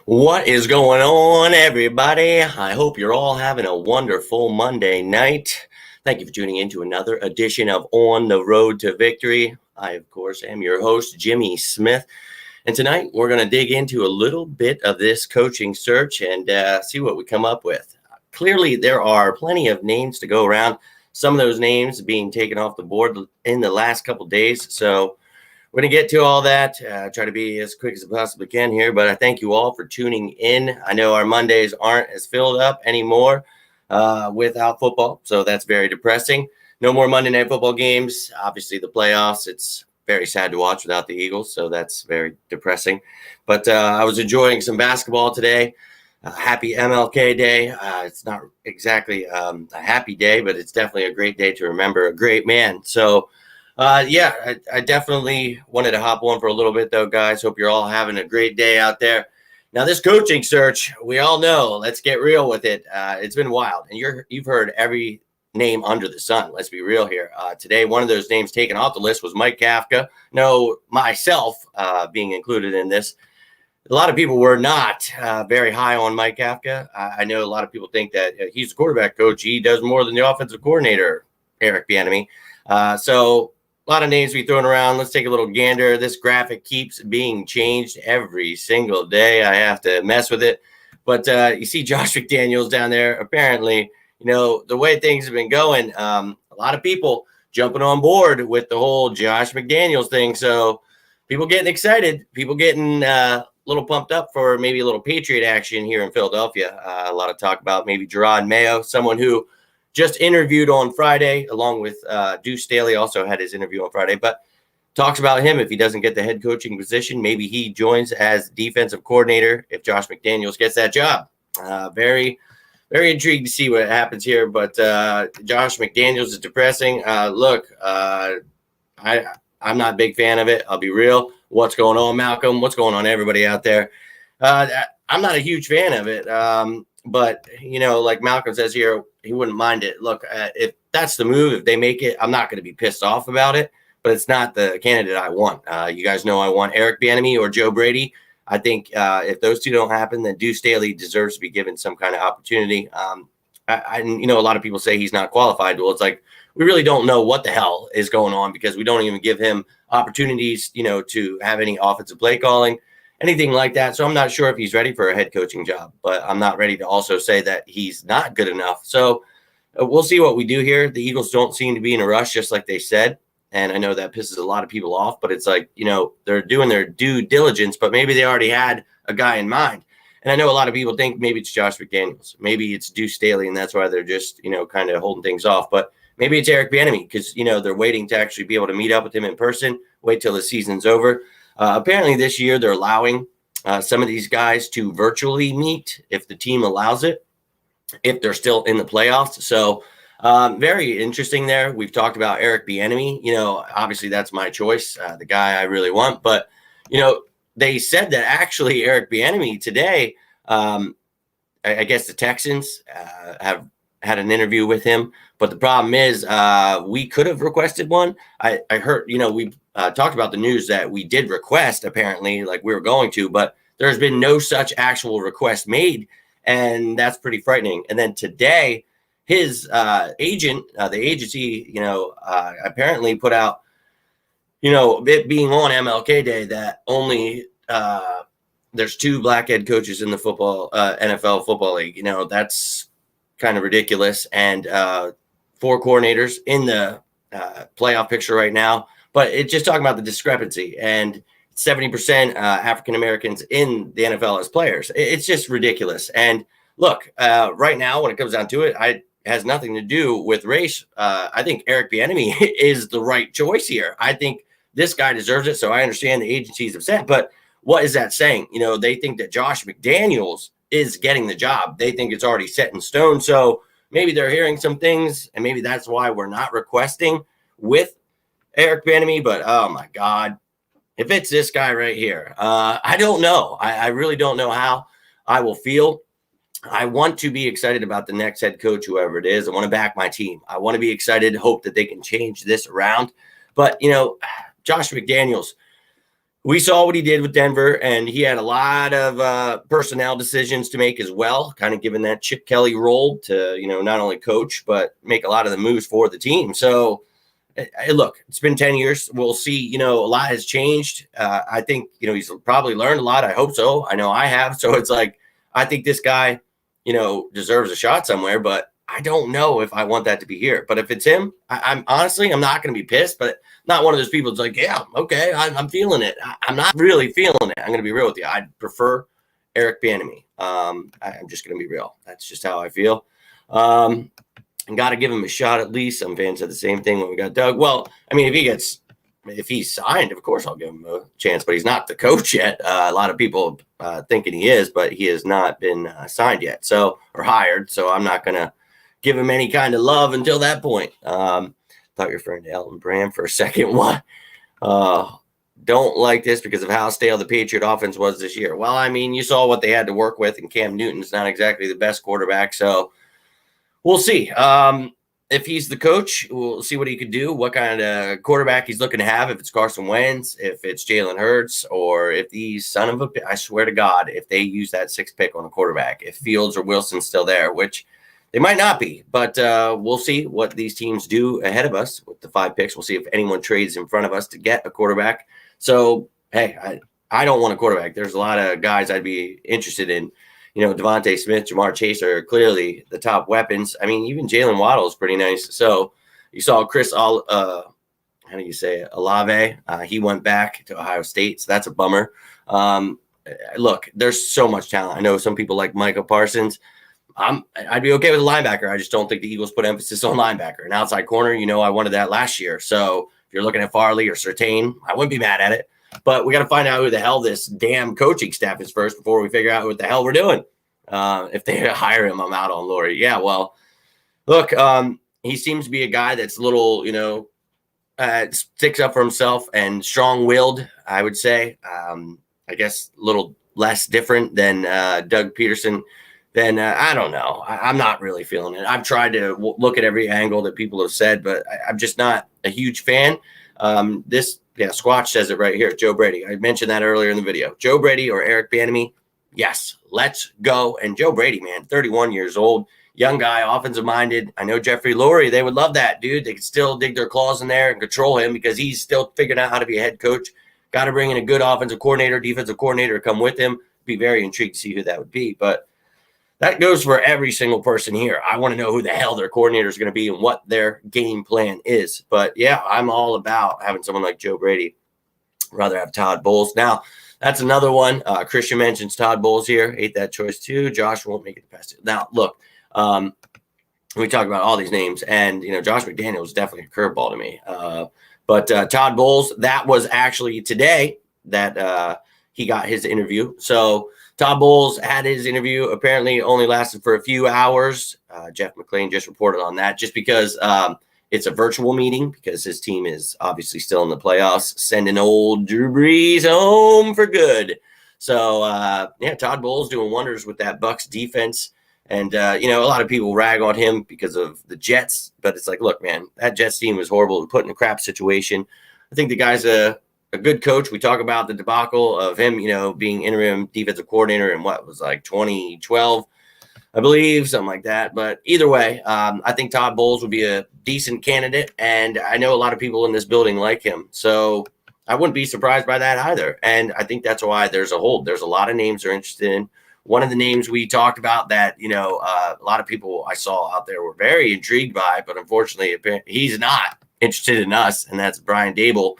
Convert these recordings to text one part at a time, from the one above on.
What is going on, everybody? I hope you're all having a wonderful Monday night. Thank you for tuning in to another edition of On the Road to Victory. I, of course, am your host, Jimmy Smith. And tonight we're going to dig into a little bit of this coaching search and see what we come up with. Clearly, there are plenty of names to go around. Some of those names being taken off the board in the last couple of days. So we're going to get to all that, try to be as quick as I possibly can here, but I thank you all for tuning in. I know our Mondays aren't as filled up anymore without football, so that's very depressing. No more Monday Night Football games. Obviously, the playoffs, it's very sad to watch without the Eagles, so that's very depressing. But I was enjoying some basketball today. Happy MLK Day. It's not exactly a happy day, but it's definitely a great day to remember a great man. So, I definitely wanted to hop on for a little bit, though, guys. Hope you're all having a great day out there. Now, this coaching search, we all know, let's get real with it. It's been wild, and you've heard every name under the sun. Let's be real here. Today, one of those names taken off the list was Mike Kafka. No, myself being included in this. A lot of people were not very high on Mike Kafka. I know a lot of people think that he's the quarterback coach. He does more than the offensive coordinator, Eric Bieniemy. So a lot of names to be thrown around. Let's take a little gander. This graphic keeps being changed every single day. I have to mess with it. But you see Josh McDaniels down there. Apparently, the way things have been going, a lot of people jumping on board with the whole Josh McDaniels thing. So people getting excited, people getting a little pumped up for maybe a little Patriot action here in Philadelphia. A lot of talk about maybe Gerard Mayo, someone who just interviewed on Friday, along with Deuce Staley also had his interview on Friday, but talks about him if he doesn't get the head coaching position. Maybe he joins as defensive coordinator if Josh McDaniels gets that job. Very, very intrigued to see what happens here, but Josh McDaniels is depressing. Look, I'm not a big fan of it. I'll be real. What's going on, Malcolm? What's going on, everybody out there? I'm not a huge fan of it. But, like Malcolm says here, he wouldn't mind it. Look, if that's the move, if they make it, I'm not going to be pissed off about it, but it's not the candidate I want. You guys know I want Eric Bieniemy or Joe Brady. I think if those two don't happen, then Deuce Staley deserves to be given some kind of opportunity. A lot of people say he's not qualified. Well, it's like we really don't know what the hell is going on because we don't even give him opportunities, to have any offensive play calling, anything like that. So I'm not sure if he's ready for a head coaching job, but I'm not ready to also say that he's not good enough. So we'll see what we do here. The Eagles don't seem to be in a rush, just like they said. And I know that pisses a lot of people off, but it's like, they're doing their due diligence, but maybe they already had a guy in mind. And I know a lot of people think maybe it's Josh McDaniels, maybe it's Deuce Staley, and that's why they're just, kind of holding things off. But maybe it's Eric Bieniemy because, they're waiting to actually be able to meet up with him in person, wait till the season's over. Apparently this year they're allowing some of these guys to virtually meet if the team allows it, if they're still in the playoffs. So very interesting there. We've talked about Eric Bieniemy. Obviously that's my choice, the guy I really want. But, they said that actually Eric Bieniemy today, I guess the Texans have had an interview with him. But the problem is we could have requested one. I heard, we talked about the news that we did request, apparently, like we were going to, but there's been no such actual request made. And that's pretty frightening. And then today, his agent, the agency, apparently put out, it being on MLK Day that only there's 2 black head coaches in the NFL football league. That's kind of ridiculous. And 4 coordinators in the playoff picture right now. But it's just talking about the discrepancy and 70% African-Americans in the NFL as players. It's just ridiculous. And look, right now, when it comes down to it, it has nothing to do with race. I think Eric Bieniemy is the right choice here. I think this guy deserves it. So I understand the agency's upset, but what is that saying? They think that Josh McDaniels is getting the job. They think it's already set in stone. So maybe they're hearing some things, and maybe that's why we're not requesting with Eric Bieniemy. But oh my God, if it's this guy right here, I don't know. I really don't know how I will feel. I want to be excited about the next head coach, whoever it is. I want to back my team. I want to be excited, hope that they can change this around. But, Josh McDaniels, we saw what he did with Denver, and he had a lot of personnel decisions to make as well, kind of given that Chip Kelly role to, not only coach, but make a lot of the moves for the team. So, look, it's been 10 years. We'll see, a lot has changed. I think, he's probably learned a lot. I hope so. I know I have. So it's like, I think this guy, deserves a shot somewhere, but I don't know if I want that to be here. But if it's him, I'm honestly, I'm not going to be pissed, but not one of those people that's like, yeah, okay, I'm feeling it. I'm not really feeling it. I'm going to be real with you. I'd prefer Eric Bieniemy. I'm just going to be real. That's just how I feel. And got to give him a shot at least. Some fans said the same thing when we got Doug. Well, I mean, if he's signed, of course I'll give him a chance, but he's not the coach yet. A lot of people thinking he is, but he has not been signed yet, or hired. So I'm not going to give him any kind of love until that point. Thought you were referring to Elton Brand for a second. What? Don't like this because of how stale the Patriot offense was this year. Well, I mean, you saw what they had to work with, and Cam Newton's not exactly the best quarterback. So we'll see. If he's the coach, we'll see what he could do, what kind of quarterback he's looking to have, if it's Carson Wentz, if it's Jalen Hurts, or if these I swear to God, if they use that 6th pick on a quarterback, if Fields or Wilson's still there, which they might not be, but we'll see what these teams do ahead of us with the 5 picks. We'll see if anyone trades in front of us to get a quarterback. So, hey, I don't want a quarterback. There's a lot of guys I'd be interested in. Devontae Smith, Jamar Chase are clearly the top weapons. I mean, even Jalen Waddle is pretty nice. So you saw Chris, how do you say it? Olave. He went back to Ohio State, so that's a bummer. Look, there's so much talent. I know some people like Micah Parsons. I'd be okay with a linebacker. I just don't think the Eagles put emphasis on linebacker. An outside corner, I wanted that last year. So if you're looking at Farley or Surtain, I wouldn't be mad at it. But we got to find out who the hell this damn coaching staff is first before we figure out what the hell we're doing. If they hire him, I'm out on Laurie. Yeah, well, look, he seems to be a guy that's a little, sticks up for himself and strong-willed, I would say. I guess a little less different than Doug Peterson. Then I don't know. I'm not really feeling it. I've tried to look at every angle that people have said, but I'm just not a huge fan. Squatch says it right here. Joe Brady. I mentioned that earlier in the video. Joe Brady or Eric Bieniemy. Yes, let's go. And Joe Brady, man, 31 years old, young guy, offensive minded. I know Jeffrey Lurie. They would love that, dude. They could still dig their claws in there and control him because he's still figuring out how to be a head coach. Got to bring in a good offensive coordinator, defensive coordinator to come with him. Be very intrigued to see who that would be. But that goes for every single person here. I want to know who the hell their coordinator is going to be and what their game plan is. But, yeah, I'm all about having someone like Joe Brady. Rather have Todd Bowles. Now, that's another one. Christian mentions Todd Bowles here. Hate that choice, too. Josh won't make it past it. Now, look, we talk about all these names, and, Josh McDaniels is definitely a curveball to me. But Todd Bowles, that was actually today that he got his interview. So Todd Bowles had his interview, apparently only lasted for a few hours. Jeff McClain just reported on that just because it's a virtual meeting because his team is obviously still in the playoffs, sending old Drew Brees home for good. So, Todd Bowles doing wonders with that Bucs defense. And, a lot of people rag on him because of the Jets. But it's like, look, man, that Jets team was horrible, put in a crap situation. I think the guy's a good coach. We talk about the debacle of him, being interim defensive coordinator in what was like 2012, I believe, something like that. But either way, I think Todd Bowles would be a decent candidate. And I know a lot of people in this building like him. So I wouldn't be surprised by that either. And I think that's why there's a hold. There's a lot of names they're interested in. One of the names we talked about that, a lot of people I saw out there were very intrigued by, but unfortunately he's not interested in us. And that's Brian Dable,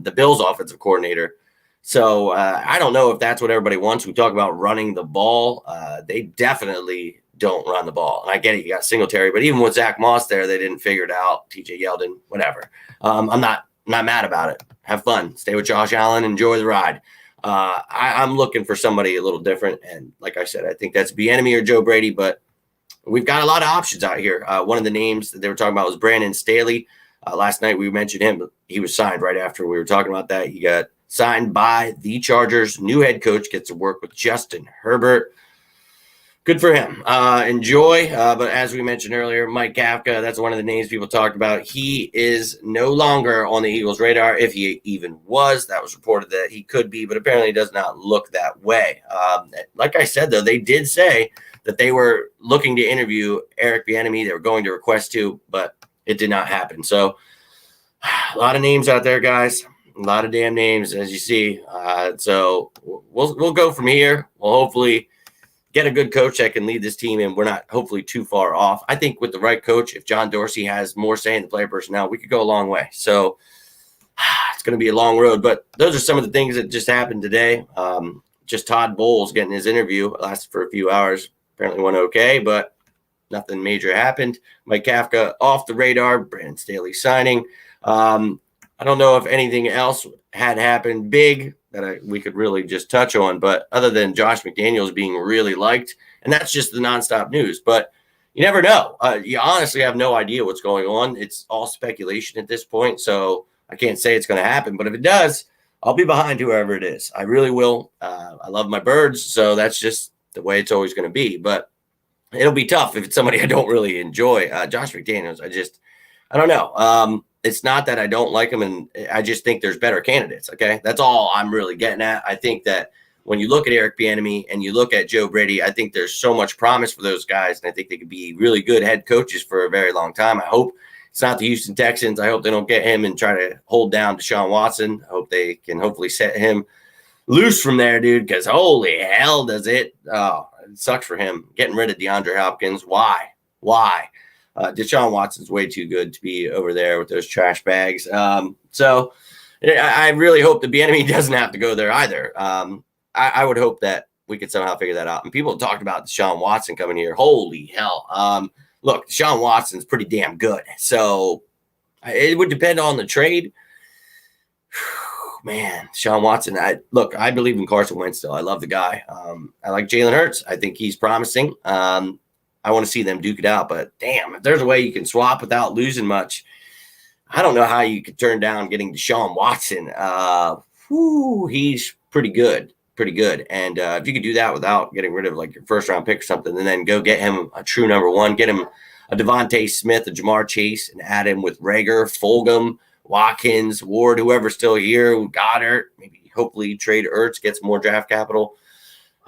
the Bills offensive coordinator. So I don't know if that's what everybody wants. We talk about running the ball. They definitely don't run the ball. And I get it. You got Singletary, but even with Zach Moss there, they didn't figure it out. TJ Yeldon, whatever. I'm not mad about it. Have fun. Stay with Josh Allen. Enjoy the ride. I'm looking for somebody a little different. And like I said, I think that's Bieniemy or Joe Brady, but we've got a lot of options out here. One of the names that they were talking about was Brandon Staley. Last night we mentioned him, but he was signed right after we were talking about that. He got signed by the Chargers. New head coach gets to work with Justin Herbert. Good for him. Enjoy. But as we mentioned earlier, Mike Kafka, that's one of the names people talked about. He is no longer on the Eagles' radar, if he even was. That was reported that he could be, but apparently does not look that way. Like I said, though, they did say that they were looking to interview Eric Bieniemy. They were going to request to, but it did not happen. So a lot of names out there, guys. A lot of damn names, as you see. So we'll go from here. We'll hopefully get a good coach that can lead this team, and we're not hopefully too far off. I think with the right coach, if John Dorsey has more say in the player personnel, we could go a long way. So it's going to be a long road, but those are some of the things that just happened today. Just Todd Bowles getting his interview. It lasted for a few hours. Apparently went okay, but nothing major happened. Mike Kafka off the radar. Brandon Staley signing. I don't know if anything else had happened big that we could really just touch on, but other than Josh McDaniels being really liked, and that's just the nonstop news. But you never know. You honestly have no idea what's going on. It's all speculation at this point, so I can't say it's going to happen. But if it does, I'll be behind whoever it is. I really will. I love my birds, so that's just the way it's always going to be. But it'll be tough if it's somebody I don't really enjoy. Josh McDaniels, I don't know. It's not that I don't like him, and I just think there's better candidates, okay? That's all I'm really getting at. I think that when you look at Eric Bieniemy and you look at Joe Brady, I think there's so much promise for those guys, and I think they could be really good head coaches for a very long time. I hope it's not the Houston Texans. I hope they don't get him and try to hold down Deshaun Watson. I hope they can hopefully set him loose from there, dude, because holy hell does it. Oh, it sucks for him. Getting rid of DeAndre Hopkins. Why? Deshaun Watson's way too good to be over there with those trash bags. So I really hope the Bieniemy doesn't have to go there either. I would hope that we could somehow figure that out. And people talked about Deshaun Watson coming here. Holy hell. Look, Deshaun Watson's pretty damn good. So it would depend on the trade. Man, Deshaun Watson. I believe in Carson Wentz still. I love the guy. I like Jalen Hurts. I think he's promising. I want to see them duke it out, but damn, if there's a way you can swap without losing much, I don't know how you could turn down getting Deshaun Watson. He's pretty good. And if you could do that without getting rid of like your first round pick or something, and then go get him a true number one, get him a Devontae Smith, a Jamar Chase, and add him with Rager, Fulgham, Watkins, Ward, whoever's still here, Goddard, maybe hopefully trade Ertz, get some more draft capital.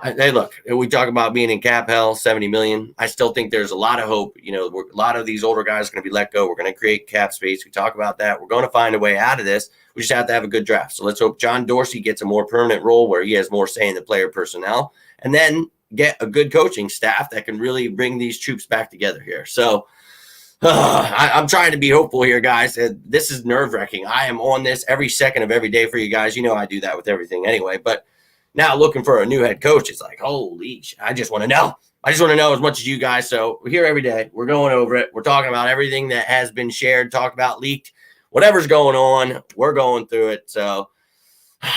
Hey, look, we talk about being in cap hell, $70 million. I still think there's a lot of hope. You know, a lot of these older guys are going to be let go. We're going to create cap space. We talk about that. We're going to find a way out of this. We just have to have a good draft. So let's hope John Dorsey gets a more permanent role where he has more say in the player personnel, and then get a good coaching staff that can really bring these troops back together here. So I'm trying to be hopeful here, guys. This is nerve-wracking. I am on this every second of every day for you guys. You know I do that with everything anyway, but now looking for a new head coach, it's like, holy shit, I just want to know. I just want to know as much as you guys. So we're here every day. We're going over it. We're talking about everything that has been shared, talked about, leaked, whatever's going on. We're going through it. So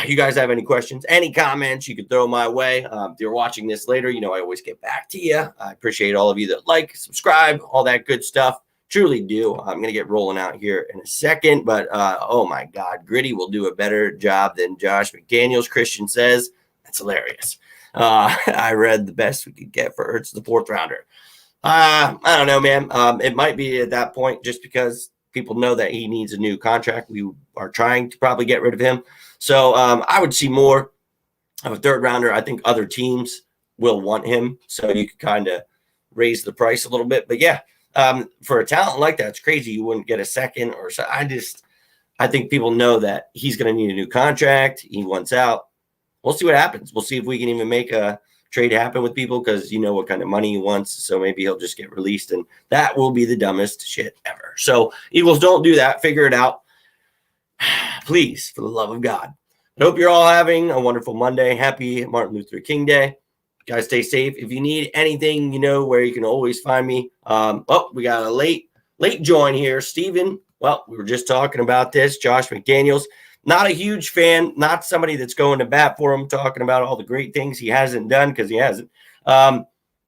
you guys have any questions, any comments, you can throw my way. If you're watching this later, you know I always get back to you. I appreciate all of you that like, subscribe, all that good stuff. Truly do. I'm going to get rolling out here in a second. But, oh, my God, Gritty will do a better job than Josh McDaniels, Christian says. That's hilarious. I read the best we could get for Ertz, the fourth rounder. I don't know, man. It might be at that point just because people know that he needs a new contract. We are trying to probably get rid of him. So I would see more of a third rounder. I think other teams will want him. So you could kind of raise the price a little bit. But, yeah, for a talent like that, it's crazy you wouldn't get a second or so. I think people know that he's going to need a new contract. He wants out. We'll see what happens. We'll see if we can even make a trade happen with people because you know what kind of money he wants. So maybe he'll just get released, and that will be the dumbest shit ever. So Eagles, don't do that. Figure it out. Please, for the love of God. I hope you're all having a wonderful Monday. Happy Martin Luther King Day. Guys, stay safe. If you need anything, you know where you can always find me. We got a late join here. Steven, well, we were just talking about this. Josh McDaniels. Not a huge fan, not somebody that's going to bat for him, talking about all the great things he hasn't done because he hasn't.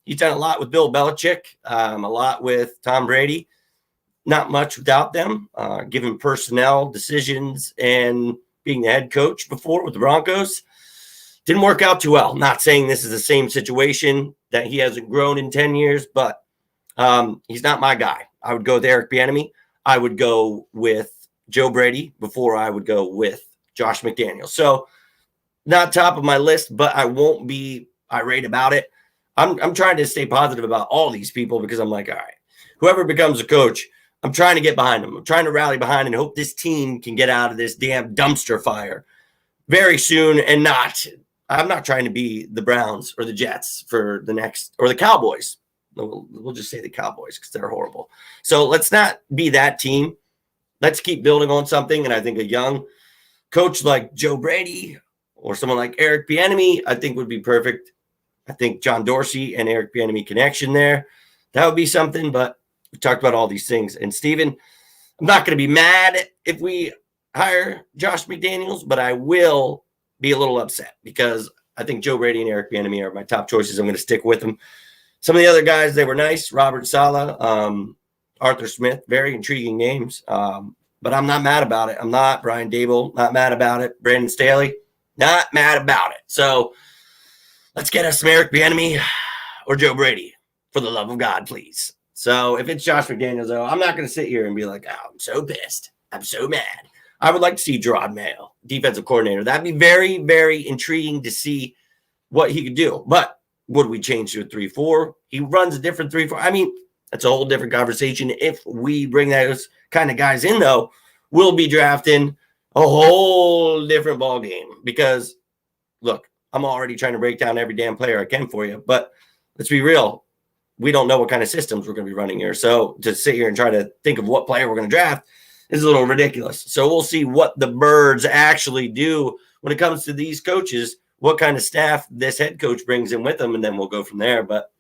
He's done a lot with Bill Belichick, a lot with Tom Brady, not much without them, given personnel decisions and being the head coach before with the Broncos. Didn't work out too well. Not saying this is the same situation, that he hasn't grown in 10 years, but he's not my guy. I would go with Eric Bieniemy. I would go with Joe Brady before I would go with Josh McDaniels. So not top of my list, but I won't be irate about it. I'm trying to stay positive about all these people because I'm like, all right, whoever becomes a coach, I'm trying to get behind them. I'm trying to rally behind and hope this team can get out of this damn dumpster fire very soon and I'm not trying to be the Browns or the Jets for the next, or the Cowboys. We'll just say the Cowboys because they're horrible. So let's not be that team. Let's keep building on something. And I think a young coach like Joe Brady or someone like Eric Bieniemy, I think would be perfect. I think John Dorsey and Eric Bieniemy connection there, that would be something. But we talked about all these things. And Steven, I'm not going to be mad if we hire Josh McDaniels, but I will be a little upset because I think Joe Brady and Eric Bieniemy are my top choices. I'm going to stick with them. Some of the other guys, they were nice. Robert Saleh, Arthur Smith, very intriguing names. But I'm not mad about it. I'm not. Brian Dable, not mad about it. Brandon Staley, not mad about it. So let's get us some Eric Bieniemy or Joe Brady, for the love of God, please. So if it's Josh McDaniels, though, I'm not going to sit here and be like, oh, I'm so pissed. I'm so mad. I would like to see Gerard Mayo, defensive coordinator. That'd be very, very intriguing to see what he could do. But would we change to a 3-4? He runs a different 3-4. I mean, that's a whole different conversation. If we bring those kind of guys in, though, we'll be drafting a whole different ball game. Because, look, I'm already trying to break down every damn player I can for you. But let's be real. We don't know what kind of systems we're going to be running here. So to sit here and try to think of what player we're going to draft is a little ridiculous. So we'll see what the Birds actually do when it comes to these coaches, what kind of staff this head coach brings in with them, and then we'll go from there. But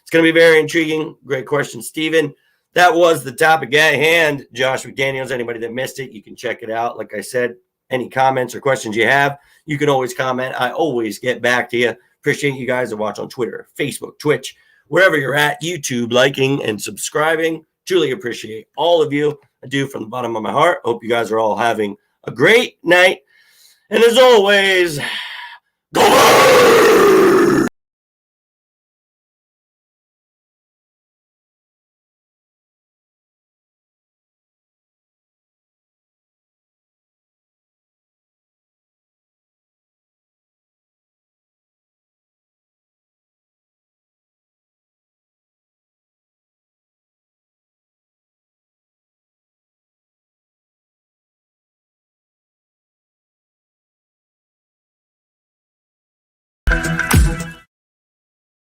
it's going to be very intriguing. Great question, Steven. That was the topic at hand. Josh McDaniels, anybody that missed it, you can check it out. Like I said, any comments or questions you have, you can always comment. I always get back to you. Appreciate you guys that watch on Twitter, Facebook, Twitch, wherever you're at, YouTube, liking and subscribing. Truly appreciate all of you. I do from the bottom of my heart. Hope you guys are all having a great night. And as always, go Birds!